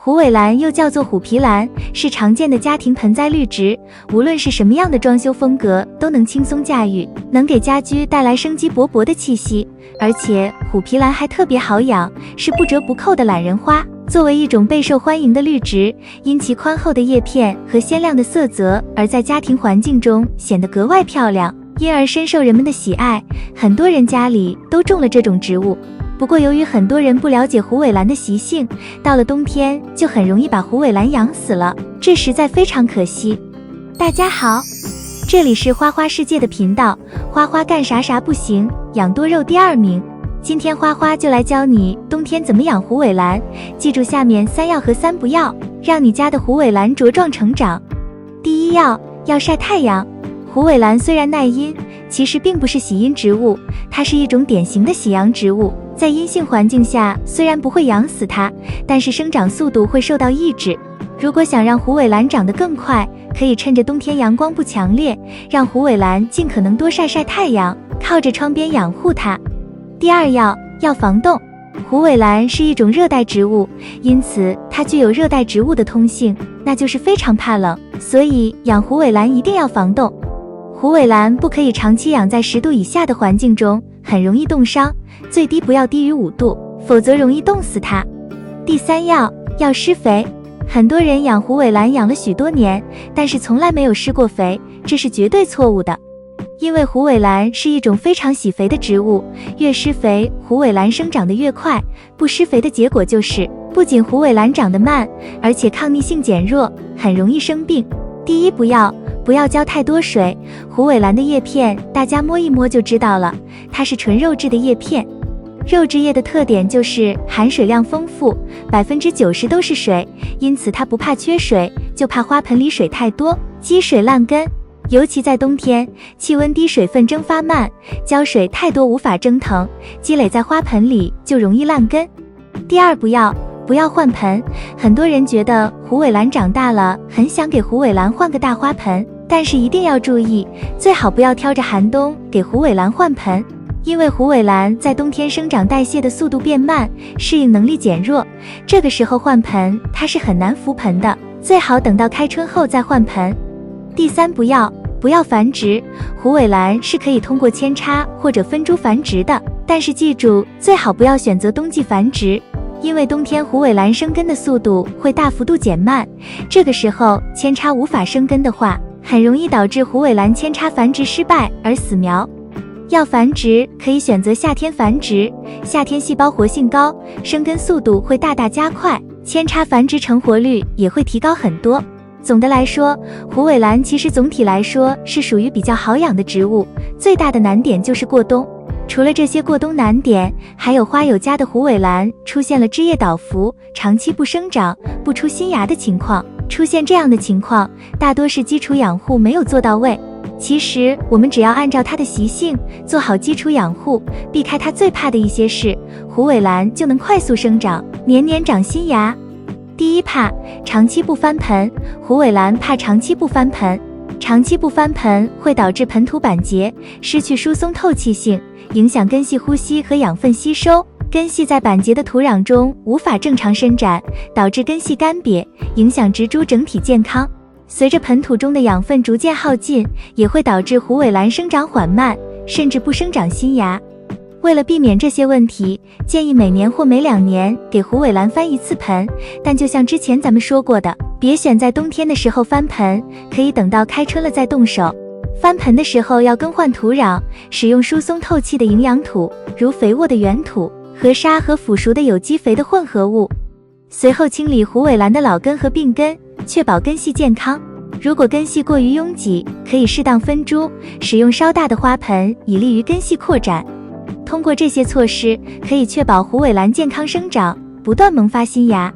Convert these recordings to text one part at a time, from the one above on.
虎尾兰又叫做虎皮兰，是常见的家庭盆栽绿植，无论是什么样的装修风格都能轻松驾驭，能给家居带来生机勃勃的气息。而且虎皮兰还特别好养，是不折不扣的懒人花。作为一种备受欢迎的绿植，因其宽厚的叶片和鲜亮的色泽，而在家庭环境中显得格外漂亮，因而深受人们的喜爱。很多人家里都种了这种植物。不过由于很多人不了解虎尾兰的习性，到了冬天就很容易把虎尾兰养死了，这实在非常可惜。大家好，这里是花花世界的频道，花花干啥啥不行，养多肉第2名。今天花花就来教你冬天怎么养虎尾兰，记住下面3要和3不要，让你家的虎尾兰茁壮成长。第1要晒太阳。虎尾兰虽然耐阴，其实并不是喜阴植物，它是一种典型的喜阳植物。在阴性环境下，虽然不会养死它，但是生长速度会受到抑制。如果想让虎尾兰长得更快，可以趁着冬天阳光不强烈，让虎尾兰尽可能多晒晒太阳，靠着窗边养护它。第2要防冻。虎尾兰是一种热带植物，因此它具有热带植物的通性，那就是非常怕冷，所以养虎尾兰一定要防冻。虎尾兰不可以长期养在10度以下的环境中，很容易冻伤，最低不要低于5度，否则容易冻死它。第3要施肥。很多人养虎尾兰养了许多年，但是从来没有施过肥，这是绝对错误的。因为虎尾兰是一种非常喜肥的植物，越施肥，虎尾兰生长得越快。不施肥的结果就是，不仅虎尾兰长得慢，而且抗逆性减弱，很容易生病。第1不要浇太多水。虎尾兰的叶片大家摸一摸就知道了，它是纯肉质的叶片。肉质叶的特点就是含水量丰富，90%都是水，因此它不怕缺水，就怕花盆里水太多，积水烂根。尤其在冬天，气温低，水分蒸发慢，浇水太多无法蒸腾，积累在花盆里就容易烂根。第2不要换盆。很多人觉得虎尾兰长大了，很想给虎尾兰换个大花盆，但是一定要注意，最好不要挑着寒冬给虎尾兰换盆，因为虎尾兰在冬天生长代谢的速度变慢，适应能力减弱，这个时候换盆它是很难扶盆的，最好等到开春后再换盆。第3不要繁殖。虎尾兰是可以通过扦插或者分株繁殖的，但是记住，最好不要选择冬季繁殖，因为冬天虎尾兰生根的速度会大幅度减慢，这个时候扦插无法生根的话，很容易导致虎尾兰扦插繁殖失败而死苗。要繁殖可以选择夏天繁殖，夏天细胞活性高，生根速度会大大加快，扦插繁殖成活率也会提高很多。总的来说，虎尾兰其实总体来说是属于比较好养的植物，最大的难点就是过冬。除了这些过冬难点，还有花友家的虎尾兰出现了枝叶倒伏，长期不生长、不出新芽的情况。出现这样的情况，大多是基础养护没有做到位。其实我们只要按照它的习性做好基础养护，避开它最怕的一些事，虎尾兰就能快速生长，年年长新芽。第1长期不翻盆。虎尾兰怕长期不翻盆。长期不翻盆会导致盆土板结，失去疏松透气性，影响根系呼吸和养分吸收，根系在板结的土壤中无法正常伸展，导致根系干瘪，影响植株整体健康。随着盆土中的养分逐渐耗尽，也会导致虎尾兰生长缓慢，甚至不生长新芽。为了避免这些问题，建议每年或每2年给虎尾兰翻1次盆，但就像之前咱们说过的，别选在冬天的时候翻盆，可以等到开春了再动手。翻盆的时候要更换土壤，使用疏松透气的营养土，如肥沃的原土、河沙和腐熟的有机肥的混合物。随后清理虎尾兰的老根和病根，确保根系健康。如果根系过于拥挤，可以适当分株，使用稍大的花盆，以利于根系扩展。通过这些措施，可以确保虎尾兰健康生长，不断萌发新芽。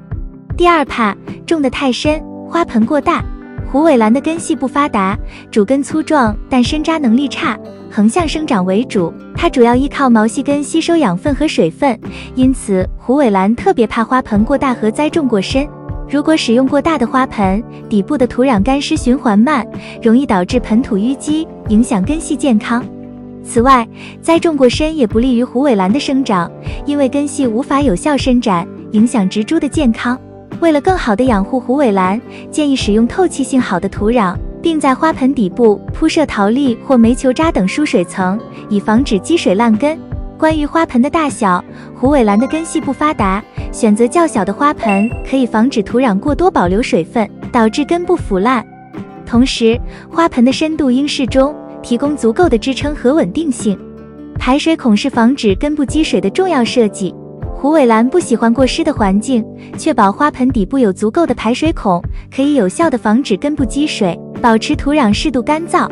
第2种得太深，花盆过大。虎尾兰的根系不发达，主根粗壮，但深扎能力差，横向生长为主，它主要依靠毛细根吸收养分和水分，因此虎尾兰特别怕花盆过大和栽种过深。如果使用过大的花盆，底部的土壤干湿循环慢，容易导致盆土淤积，影响根系健康。此外，栽种过深也不利于虎尾兰的生长，因为根系无法有效伸展，影响植株的健康。为了更好地养护虎尾兰，建议使用透气性好的土壤，并在花盆底部铺设陶粒或煤球渣等疏水层，以防止积水烂根。关于花盆的大小，虎尾兰的根系不发达，选择较小的花盆可以防止土壤过多保留水分，导致根部腐烂。同时，花盆的深度应适中，提供足够的支撑和稳定性。排水孔是防止根部积水的重要设计。虎尾兰不喜欢过湿的环境，确保花盆底部有足够的排水孔，可以有效地防止根部积水，保持土壤适度干燥。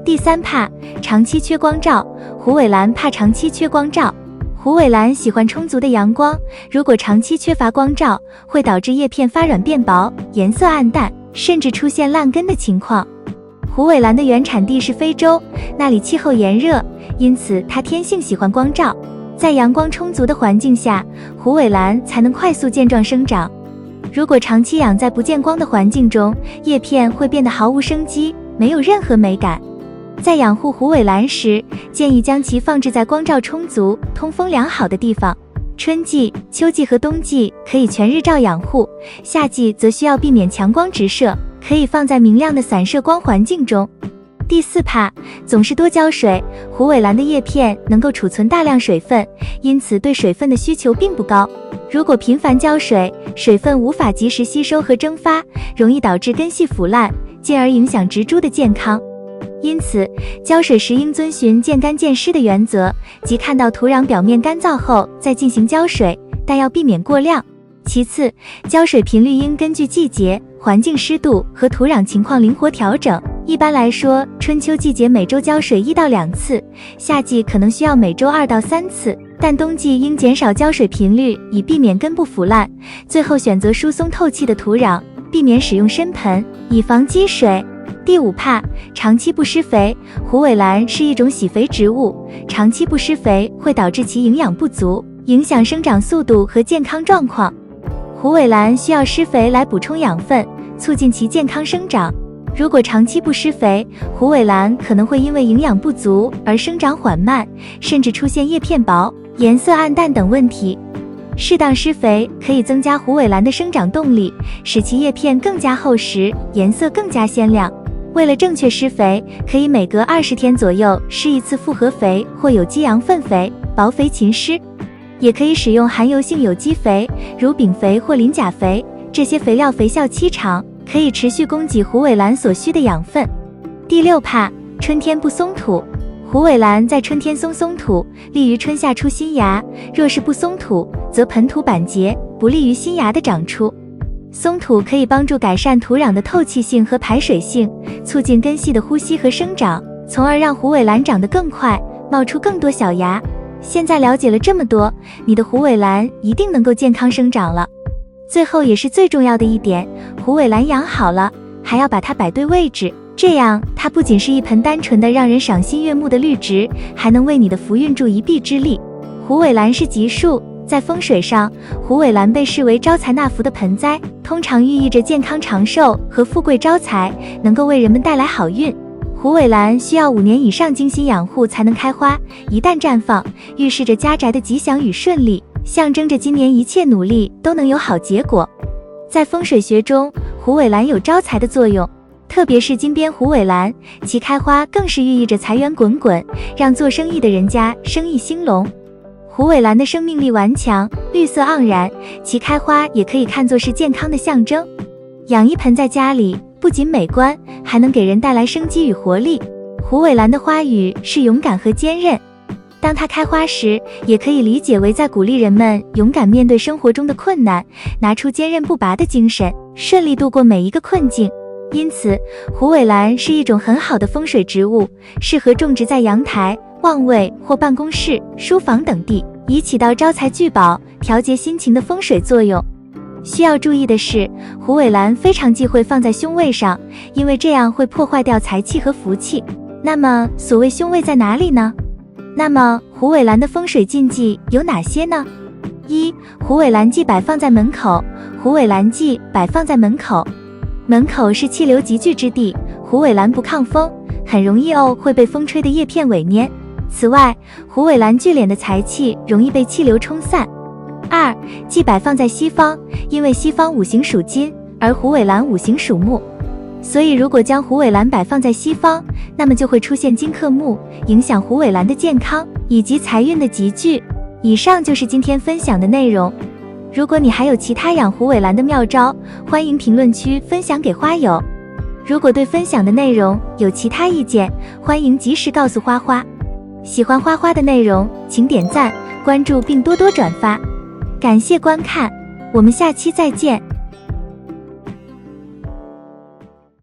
第三怕，长期缺光照。虎尾兰怕长期缺光照。虎尾兰喜欢充足的阳光，如果长期缺乏光照，会导致叶片发软变薄，颜色暗淡，甚至出现烂根的情况。虎尾兰的原产地是非洲，那里气候炎热，因此它天性喜欢光照。在阳光充足的环境下，虎尾兰才能快速健壮生长。如果长期养在不见光的环境中，叶片会变得毫无生机，没有任何美感。在养护虎尾兰时，建议将其放置在光照充足、通风良好的地方。春季、秋季和冬季可以全日照养护，夏季则需要避免强光直射，可以放在明亮的散射光环境中。第四怕，总是多浇水。虎尾兰的叶片能够储存大量水分，因此对水分的需求并不高。如果频繁浇水，水分无法及时吸收和蒸发，容易导致根系腐烂，进而影响植株的健康。因此，浇水时应遵循见干见湿的原则，即看到土壤表面干燥后再进行浇水，但要避免过量。其次，浇水频率应根据季节、环境湿度和土壤情况灵活调整。一般来说，春秋季节每周浇水1到2次，夏季可能需要每周2到3次，但冬季应减少浇水频率，以避免根部腐烂。最后选择疏松透气的土壤，避免使用深盆，以防积水。第五怕，长期不施肥。虎尾兰是一种喜肥植物，长期不施肥会导致其营养不足，影响生长速度和健康状况。虎尾兰需要施肥来补充养分，促进其健康生长。如果长期不施肥，虎尾兰可能会因为营养不足而生长缓慢，甚至出现叶片薄、颜色暗淡等问题。适当施肥可以增加虎尾兰的生长动力，使其叶片更加厚实，颜色更加鲜亮。为了正确施肥，可以每隔20天左右施一次复合肥或有机羊粪肥，薄肥勤施。也可以使用含油性有机肥，如丙肥或磷钾肥，这些肥料肥效期长，可以持续供给虎尾兰所需的养分。第六怕，春天不松土。虎尾兰在春天松土，利于春夏出新芽；若是不松土，则盆土板结，不利于新芽的长出。松土可以帮助改善土壤的透气性和排水性，促进根系的呼吸和生长，从而让虎尾兰长得更快，冒出更多小芽。现在了解了这么多，你的虎尾兰一定能够健康生长了。最后也是最重要的一点，虎尾兰养好了，还要把它摆对位置，这样它不仅是一盆单纯的让人赏心悦目的绿植，还能为你的福运助一臂之力。虎尾兰是吉树，在风水上，虎尾兰被视为招财纳福的盆栽，通常寓意着健康长寿和富贵招财，能够为人们带来好运。虎尾兰需要5年以上精心养护才能开花，一旦绽放，预示着家宅的吉祥与顺利，象征着今年一切努力都能有好结果。在风水学中，虎尾兰有招财的作用，特别是金边虎尾兰，其开花更是寓意着财源滚滚，让做生意的人家生意兴隆。虎尾兰的生命力顽强，绿色盎然，其开花也可以看作是健康的象征。养一盆在家里，不仅美观，还能给人带来生机与活力。虎尾兰的花语是勇敢和坚韧，当它开花时，也可以理解为在鼓励人们勇敢面对生活中的困难，拿出坚韧不拔的精神，顺利度过每一个困境。因此，虎尾兰是一种很好的风水植物，适合种植在阳台、望位或办公室、书房等地，以起到招财聚宝、调节心情的风水作用。需要注意的是，虎尾兰非常忌讳放在胸位上，因为这样会破坏掉财气和福气。那么，所谓胸位在哪里呢？那么，虎尾兰的风水禁忌有哪些呢？1. 虎尾兰忌摆放在门口。虎尾兰忌摆放在门口。门口是气流集聚之地，虎尾兰不抗风，很容易会被风吹的叶片萎蔫。此外，虎尾兰聚敛的财气容易被气流冲散。2. 忌摆放在西方，因为西方五行属金，而虎尾兰五行属木，所以如果将虎尾兰摆放在西方，那么就会出现金克木，影响虎尾兰的健康以及财运的集聚。以上就是今天分享的内容。如果你还有其他养虎尾兰的妙招，欢迎评论区分享给花友。如果对分享的内容有其他意见，欢迎及时告诉花花。喜欢花花的内容，请点赞、关注并多多转发。感谢观看，我们下期再见。